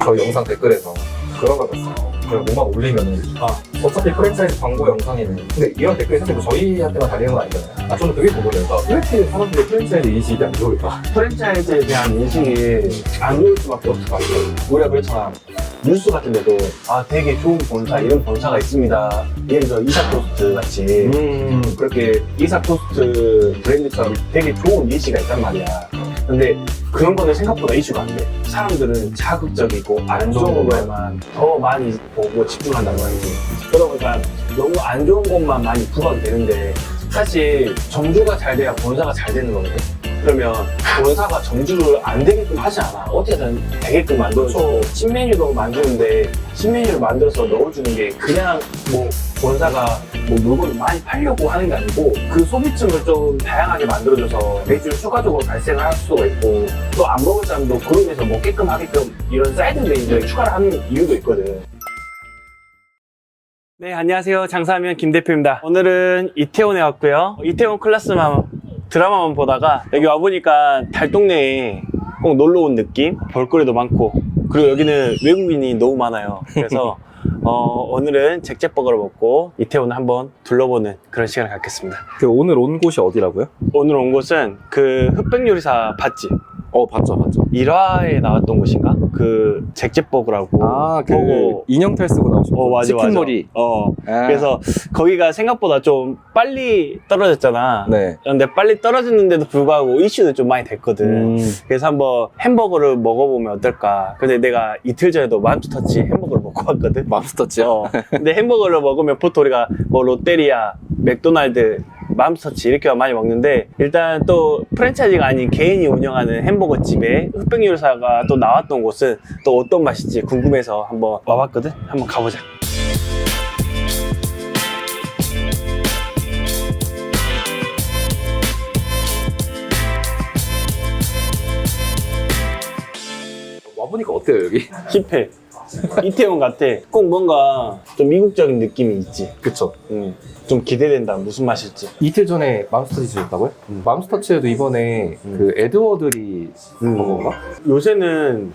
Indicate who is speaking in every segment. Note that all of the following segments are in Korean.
Speaker 1: 저희 영상 댓글에서 그런 걸 봤어요. 저희가 뭐만 올리면은 어차피 프랜차이즈 광고 영상에는 근데 이런 댓글이 사실 뭐 저희한테만 달리는 건 아니잖아요. 저는 그게 궁금해요. 왜 이렇게 사람들이 프랜차이즈 인식이 안 좋을까?
Speaker 2: 프랜차이즈에 대한 인식이 안 좋을 수밖에 없을 것 같아요. 우리가 그렇잖아. 뉴스 같은 데도 되게 좋은 본사, 이런 본사가 있습니다. 예를 들어 이사토스트 같이 그렇게 이사토스트 브랜드처럼 되게 좋은 이미지가 있단 말이야. 근데 그런 거는 생각보다 이슈가 안 돼. 사람들은 자극적이고 안 좋은 거에만 더 많이 보고 집중한단 말이지. 그러다 보니까 너무 안 좋은 것만 많이 부각이 되는데 사실 정주가 잘 돼야 본사가 잘 되는 거거든. 그러면 본사가 정주를 안 되게끔 하지 않아. 어쨌든 되게끔 만들어주고 신메뉴도 만드는데 신메뉴를 만들어서 넣어주는 게 그냥 뭐 본사가 뭐 물건을 많이 팔려고 하는 게 아니고 그 소비층을 좀 다양하게 만들어줘서 매출 추가적으로 발생을 할 수가 있고 또 안 먹을 사람도 그룹에서 먹게끔 하게끔 이런 사이드 메뉴를 추가를 하는 이유도 있거든. 네, 안녕하세요. 장사하면 김 대표입니다. 오늘은 이태원에 왔고요. 이태원 클래스만 드라마만 보다가 여기 와보니까 달동네에 꼭 놀러 온 느낌? 볼거리도 많고 그리고 여기는 외국인이 너무 많아요. 그래서 오늘은 잭잭버거를 먹고 이태원을 한번 둘러보는 그런 시간을 갖겠습니다.
Speaker 1: 오늘 온 곳이 어디라고요?
Speaker 2: 오늘 온 곳은 그 흑백요리사 봤지?
Speaker 1: 봤죠.
Speaker 2: 1화에 나왔던 곳인가? 그 잭잭버거라고 보고
Speaker 1: 인형탈 쓰고 나오신 거.
Speaker 2: 맞아.
Speaker 1: 치킨머리.
Speaker 2: 그래서 거기가 생각보다 좀 빨리 떨어졌잖아.
Speaker 1: 네.
Speaker 2: 근데 빨리 떨어졌는데도 불구하고 이슈는 좀 많이 됐거든. 그래서 한번 햄버거를 먹어보면 어떨까. 근데 내가 이틀 전에도 맘스터치 햄버거를 먹고 왔거든.
Speaker 1: 맘스터치요?
Speaker 2: 근데 햄버거를 먹으면 보통 우리가 뭐 롯데리아, 맥도날드, 맘스터치 이렇게 많이 먹는데 일단 또 프랜차이즈가 아닌 개인이 운영하는 햄버거 집에 흑백요리사가 또 나왔던 곳은 또 어떤 맛일지 궁금해서 한번 와봤거든. 한번 가보자.
Speaker 1: 와보니까 어때요 여기?
Speaker 2: 힙해. 이태원 같아. 꼭 뭔가 좀 미국적인 느낌이 있지.
Speaker 1: 그쵸.
Speaker 2: 좀 기대된다. 무슨 맛일지.
Speaker 1: 이틀 전에 맘스터치 주셨다고요? 맘스터치에도 이번에 그 에드워드리 버거인가?
Speaker 2: 요새는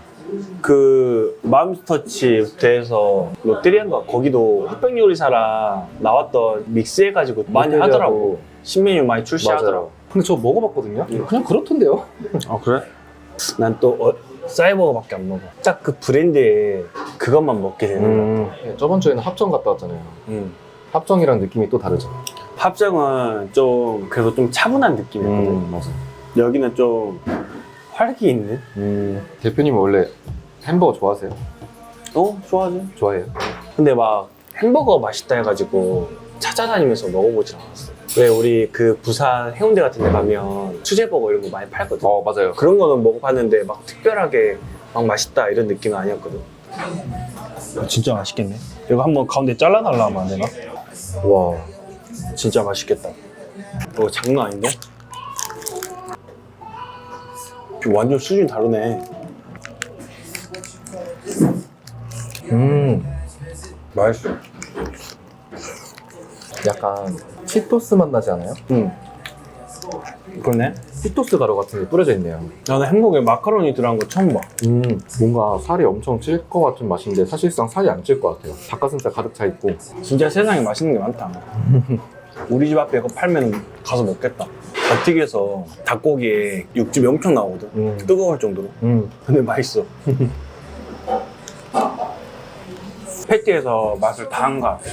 Speaker 2: 그 맘스터치부터 해서 롯데리아인가 거기도 흑백요리사랑 나왔던 믹스해가지고 많이 하더라고. 신메뉴 많이 출시하더라고.
Speaker 1: 근데 저 먹어봤거든요? 그냥 그렇던데요?
Speaker 2: 아 그래? 난 또 쌀버거밖에 안 먹어. 딱 그 브랜드에 그것만 먹게 되는 거 같아.
Speaker 1: 저번 주에는 합정 갔다 왔잖아요. 합정이랑 느낌이 또 다르죠.
Speaker 2: 합정은 좀 그래도 좀 차분한 느낌이거든.
Speaker 1: 맞아.
Speaker 2: 여기는 좀 활기 있는?
Speaker 1: 대표님은 원래 햄버거 좋아하세요?
Speaker 2: 좋아하지.
Speaker 1: 좋아해요?
Speaker 2: 근데 막 햄버거 맛있다 해가지고 찾아다니면서 먹어보진 않았어. 왜 우리 그 부산 해운대 같은 데 가면 수제버거 이런 거 많이 팔거든.
Speaker 1: 맞아요.
Speaker 2: 그런 거는 먹어봤는데 막 특별하게 막 맛있다 이런 느낌은 아니었거든. 진짜 맛있겠네. 이거 한번 가운데 잘라달라 하면 안 되나? 와 진짜 맛있겠다. 이거 장난 아닌데? 완전 수준이 다르네.
Speaker 1: 맛있어. 약간 치토스 맛 나지 않아요?
Speaker 2: 그러네.
Speaker 1: 치토스 가루 같은 게 뿌려져 있네요.
Speaker 2: 나는 햄버거에 마카로니 들어간 거 처음 봐.
Speaker 1: 뭔가 살이 엄청 찔 것 같은 맛인데 사실상 살이 안 찔 것 같아요. 닭가슴살 가득 차 있고.
Speaker 2: 진짜 세상에 맛있는 게 많다. 우리 집 앞에 이거 팔면 가서 먹겠다. 닭튀기에서 닭고기에 육즙이 엄청 나오거든. 뜨거울 정도로. 근데 맛있어. 패티에서 맛을 다 한 것 같아.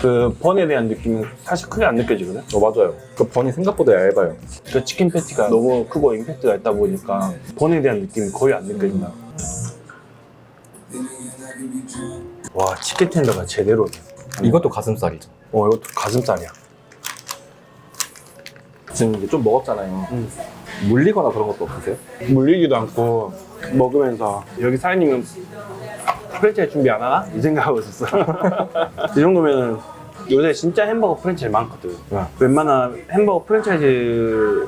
Speaker 2: 그 번에 대한 느낌은 사실 크게 안 느껴지거든.
Speaker 1: 맞아요. 그 번이 생각보다 얇아요.
Speaker 2: 그 치킨 패티가 너무 크고 임팩트가 있다 보니까 번에 대한 느낌이 거의 안 느껴진다. 와 치킨 텐더가 제대로네.
Speaker 1: 이것도 가슴살이죠.
Speaker 2: 이것도 가슴살이야.
Speaker 1: 지금 이제 좀 먹었잖아요. 물리거나 그런 것도 없으세요?
Speaker 2: 물리지도 않고 먹으면서 여기 사장님은 프랜차이즈 준비 안 하나? 이 생각하고 있었어. 이 정도면 요새 진짜 햄버거 프랜차이즈 많거든. 웬만한 햄버거 프랜차이즈보다도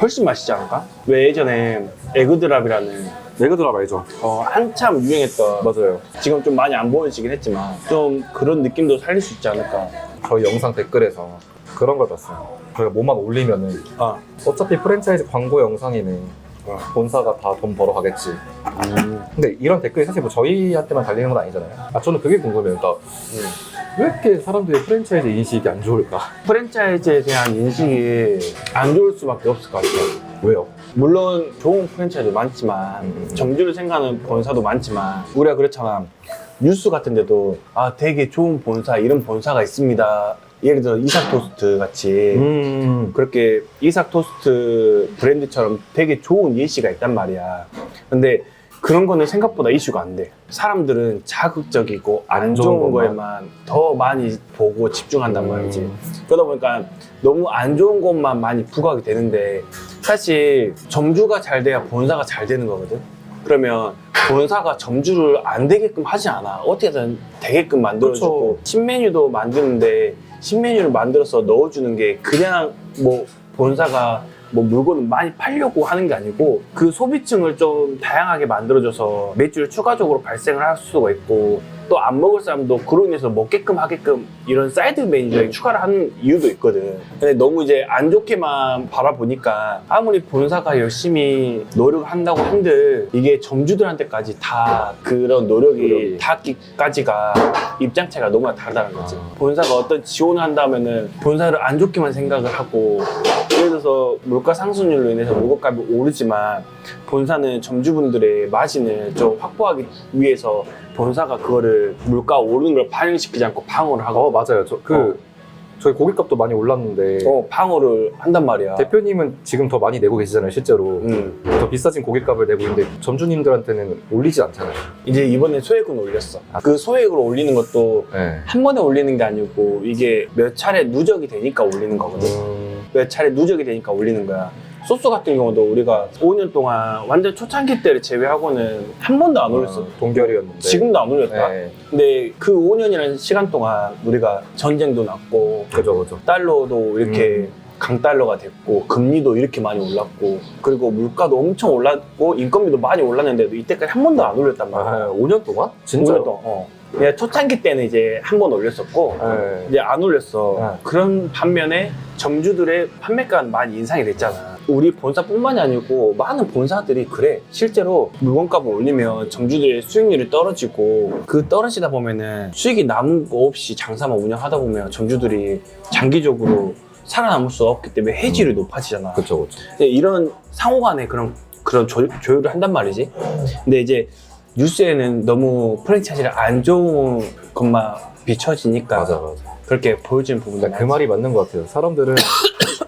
Speaker 2: 훨씬 맛있지 않을까? 왜 예전에 에그드랍이라는
Speaker 1: 에그드랍 알죠?
Speaker 2: 한참 유행했던,
Speaker 1: 맞아요.
Speaker 2: 지금 좀 많이 안 보여지긴 했지만 좀 그런 느낌도 살릴 수 있지 않을까.
Speaker 1: 저희 영상 댓글에서 그런 걸 봤어요. 저희가 뭐만 올리면은 어차피 프랜차이즈 광고 영상에는 본사가 다 돈 벌어가겠지. 근데 이런 댓글이 사실 뭐 저희한테만 달리는 건 아니잖아요. 저는 그게 궁금해요. 그러니까 왜 이렇게 사람들이 프랜차이즈 인식이 안 좋을까?
Speaker 2: 프랜차이즈에 대한 인식이 안 좋을 수밖에 없을 것 같아요.
Speaker 1: 왜요?
Speaker 2: 물론 좋은 프랜차이즈도 많지만 정주를 생각하는 본사도 많지만 우리가 그렇잖아. 뉴스 같은 데도 되게 좋은 본사, 이런 본사가 있습니다. 예를 들어 이삭토스트 같이 그렇게 이삭토스트 브랜드처럼 되게 좋은 예시가 있단 말이야. 근데 그런 거는 생각보다 이슈가 안 돼. 사람들은 자극적이고 안 좋은 거에만 더 많이 보고 집중한단 말이지. 그러다 보니까 너무 안 좋은 것만 많이 부각이 되는데 사실 점주가 잘 돼야 본사가 잘 되는 거거든. 그러면 본사가 점주를 안 되게끔 하지 않아. 어떻게든 되게끔 만들어주고
Speaker 1: 그쵸.
Speaker 2: 신메뉴도 만드는데 신메뉴를 만들어서 넣어주는 게 그냥 뭐 본사가 뭐 물건을 많이 팔려고 하는 게 아니고 그 소비층을 좀 다양하게 만들어줘서 매출이 추가적으로 발생을 할 수가 있고 또 안 먹을 사람도 그로 인해서 먹게끔 하게끔 이런 사이드 메뉴를 추가를 하는 이유도 있거든. 근데 너무 이제 안 좋게만 바라보니까 아무리 본사가 열심히 노력을 한다고 한들 이게 점주들한테까지 다 그런 노력이 닿기까지가 입장차가 너무나 다르다는 거지. 본사가 어떤 지원을 한다면은 본사를 안 좋게만 생각을 하고 예를 들어서 물가 상승률로 인해서 물건값이 오르지만 본사는 점주분들의 마진을 좀 확보하기 위해서 본사가 그거를 물가 오르는 걸 반영시키지 않고 방어를 하고
Speaker 1: 맞아요. 저희 고깃값도 많이 올랐는데
Speaker 2: 방어를 한단 말이야.
Speaker 1: 대표님은 지금 더 많이 내고 계시잖아요, 실제로. 더 비싸진 고깃값을 내고 있는데 점주님들한테는 올리지 않잖아요.
Speaker 2: 이제 이번에 소액은 올렸어. 그 소액을 올리는 것도
Speaker 1: 네.
Speaker 2: 한 번에 올리는 게 아니고 이게 몇 차례 누적이 되니까 올리는 거거든. 몇 차례 누적이 되니까 올리는 거야. 소스 같은 경우도 우리가 5년 동안 완전 초창기 때를 제외하고는 한 번도 안 올렸어.
Speaker 1: 동결이었는데.
Speaker 2: 지금도 안 올렸다.
Speaker 1: 네.
Speaker 2: 근데 그 5년이라는 시간 동안 우리가 전쟁도 났고
Speaker 1: 그죠.
Speaker 2: 달러도 이렇게 강달러가 됐고 금리도 이렇게 많이 올랐고 그리고 물가도 엄청 올랐고 인건비도 많이 올랐는데도 이때까지 한 번도 안 올렸단 말이야.
Speaker 1: 5년 동안? 진짜요?
Speaker 2: 5년 동안. 그냥 초창기 때는 이제 한 번 올렸었고
Speaker 1: 네.
Speaker 2: 이제 안 올렸어.
Speaker 1: 네.
Speaker 2: 그런 반면에 점주들의 판매가는 많이 인상이 됐잖아. 우리 본사뿐만이 아니고 많은 본사들이 그래. 실제로 물건값을 올리면 점주들의 수익률이 떨어지고 그 떨어지다 보면은 수익이 남은 거 없이 장사만 운영하다 보면 점주들이 장기적으로 살아남을 수 없기 때문에 해지율이 높아지잖아.
Speaker 1: 그쵸.
Speaker 2: 근데 이런 상호 간에 그런 조율을 한단 말이지. 근데 이제 뉴스에는 너무 프랜차이즈를 안 좋은 것만 비춰지니까
Speaker 1: 맞아.
Speaker 2: 그렇게 보여지는 부분도
Speaker 1: 그 말이 맞는 것 같아요. 사람들은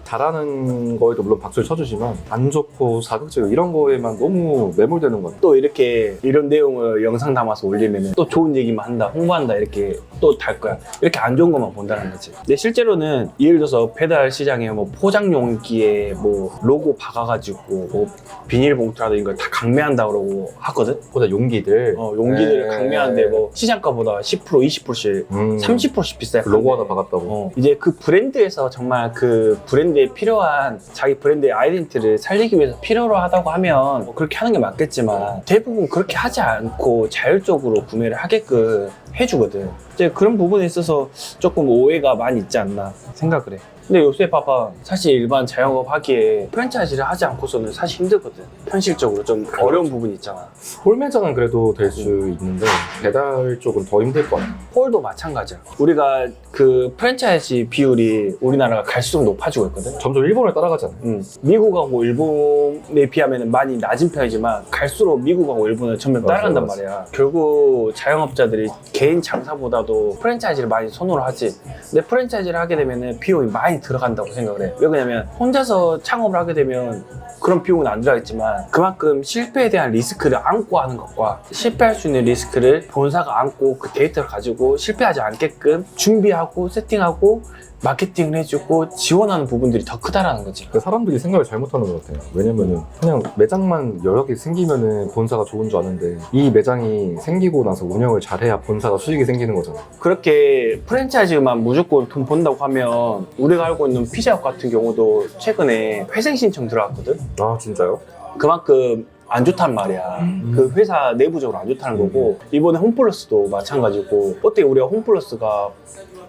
Speaker 1: 잘하는 거에도 물론 박수를 쳐주지만 안 좋고 자극적이고 이런 거에만 너무 매몰되는 것 같아요.
Speaker 2: 또 이렇게 이런 내용을 영상 담아서 올리면 또 좋은 얘기만 한다, 홍보한다 이렇게 또 달 거야. 이렇게 안 좋은 것만 본다는 거지. 근데 실제로는 예를 들어서 배달 시장에 뭐 포장 용기에 뭐 로고 박아가지고 뭐 비닐봉투라든가 이걸 다 강매한다 그러고 하거든.
Speaker 1: 보다 용기들.
Speaker 2: 용기들을 강매하는데 뭐 시장가보다 10% 20%씩 30%씩 비싸요.
Speaker 1: 로고 하나 박았다고.
Speaker 2: 이제 그 브랜드에서 정말 그 브랜드에 필요한 자기 브랜드의 아이덴티티를 살리기 위해서 필요로 하다고 하면 뭐 그렇게 하는 게 맞겠지만 대부분 그렇게 하지 않고 자율적으로 구매를 하게끔 해주거든. 이제 그런 부분에 있어서 조금 오해가 많이 있지 않나 생각을 해. 근데 요새 봐봐, 사실 일반 자영업 하기에 프랜차이즈를 하지 않고서는 사실 힘들거든. 현실적으로 좀 어려운 부분이 있잖아.
Speaker 1: 홀매장은 그래도 될 수 있는데 배달 쪽은 더 힘들 것 같아요.
Speaker 2: 홀도 마찬가지야. 우리가 그 프랜차이즈 비율이 우리나라가 갈수록 높아지고 있거든.
Speaker 1: 점점 일본을 따라가잖아요.
Speaker 2: 미국하고 일본에 비하면 많이 낮은 편이지만 갈수록 미국하고 일본은 점점 따라간단 말이야. 결국 자영업자들이 개인 장사보다도 프랜차이즈를 많이 선호를 하지. 근데 프랜차이즈를 하게 되면 비용이 많이 들어간다고 생각을 해. 왜 그러냐면 혼자서 창업을 하게 되면 그런 비용은 안 들어가겠지만 그만큼 실패에 대한 리스크를 안고 하는 것과 실패할 수 있는 리스크를 본사가 안고 그 데이터를 가지고 실패하지 않게끔 준비하고 세팅하고 마케팅을 해주고 지원하는 부분들이 더 크다라는 거지.
Speaker 1: 그러니까 사람들이 생각을 잘못하는 것 같아요. 왜냐면은 그냥 매장만 여러 개 생기면은 본사가 좋은 줄 아는데 이 매장이 생기고 나서 운영을 잘해야 본사가 수익이 생기는 거잖아.
Speaker 2: 그렇게 프랜차이즈만 무조건 돈 번다고 하면 우리가 알고 있는 피자헛 같은 경우도 최근에 회생 신청 들어왔거든.
Speaker 1: 아 진짜요?
Speaker 2: 그만큼 안 좋단 말이야. 그 회사 내부적으로 안 좋다는 거고 이번에 홈플러스도 마찬가지고 어떻게 우리가 홈플러스가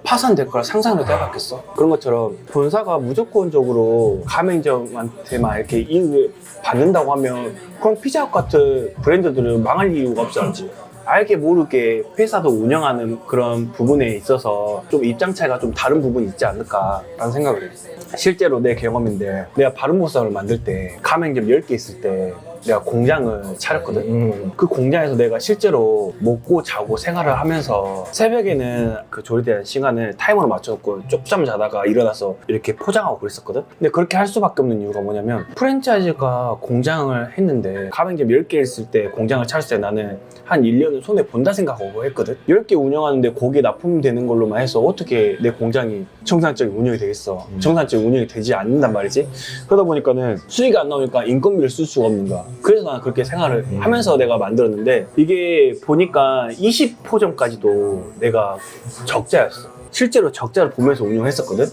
Speaker 2: 파산될 거라 상상을 해봤겠어? 그런 것처럼 본사가 무조건적으로 가맹점한테만 이렇게 이익을 받는다고 하면 그럼 피자헛 같은 브랜드들은 망할 이유가 없지 않지. 알게 모르게 회사도 운영하는 그런 부분에 있어서 좀 입장 차이가 좀 다른 부분이 있지 않을까라는 생각을 해요. 실제로 내 경험인데 내가 바른보쌈을 만들 때 가맹점 10개 있을 때 내가 공장을 차렸거든. 그 공장에서 내가 실제로 먹고 자고 생활을 하면서 새벽에는 그 조리대한 시간을 타이머로 맞춰놓고 쪽잠 자다가 일어나서 이렇게 포장하고 그랬었거든. 근데 그렇게 할 수밖에 없는 이유가 뭐냐면 프랜차이즈가 공장을 했는데 가맹점 10개 있을 때 공장을 차렸을 때 나는 한 1년은 손해 본다 생각하고 했거든. 10개 운영하는데 거기에 납품되는 걸로만 해서 어떻게 내 공장이 정상적인 운영이 되겠어. 정상적인 운영이 되지 않는단 말이지. 그러다 보니까는 수익이 안 나오니까 인건비를 쓸 수가 없는 거야. 그래서 나는 그렇게 생활을 하면서 내가 만들었는데 이게 보니까 20호점까지도 내가 적자였어. 실제로 적자를 보면서 운영했었거든.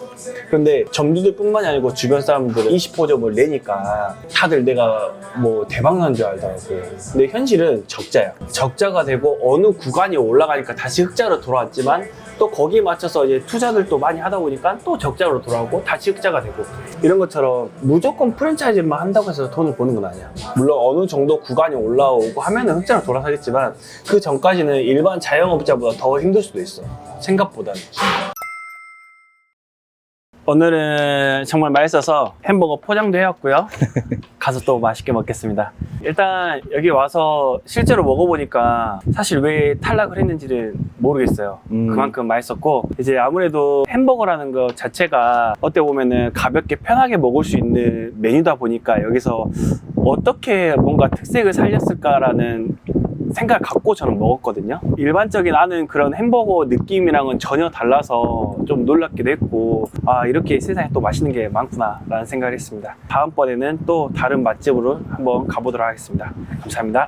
Speaker 2: 그런데 점주들 뿐만이 아니고 주변 사람들은 20호점을 내니까 다들 내가 뭐 대박난 줄 알더라고. 근데 현실은 적자야. 적자가 되고 어느 구간이 올라가니까 다시 흑자로 돌아왔지만 또 거기에 맞춰서 이제 투자를 또 많이 하다 보니까 또 적자로 돌아오고 다시 흑자가 되고 이런 것처럼 무조건 프랜차이즈만 한다고 해서 돈을 버는 건 아니야. 물론 어느 정도 구간이 올라오고 하면은 흑자로 돌아서겠지만 그 전까지는 일반 자영업자보다 더 힘들 수도 있어. 생각보다는. 오늘은 정말 맛있어서 햄버거 포장도 해왔고요. 가서 또 맛있게 먹겠습니다. 일단 여기 와서 실제로 먹어보니까 사실 왜 탈락을 했는지는 모르겠어요. 그만큼 맛있었고 이제 아무래도 햄버거라는 것 자체가 어떻게 보면은 가볍게 편하게 먹을 수 있는 메뉴다 보니까 여기서 어떻게 뭔가 특색을 살렸을까라는 생각을 갖고 저는 먹었거든요. 일반적인 아는 그런 햄버거 느낌이랑은 전혀 달라서 좀 놀랍기도 했고 아 이렇게 세상에 또 맛있는 게 많구나 라는 생각을 했습니다. 다음번에는 또 다른 맛집으로 한번 가보도록 하겠습니다. 감사합니다.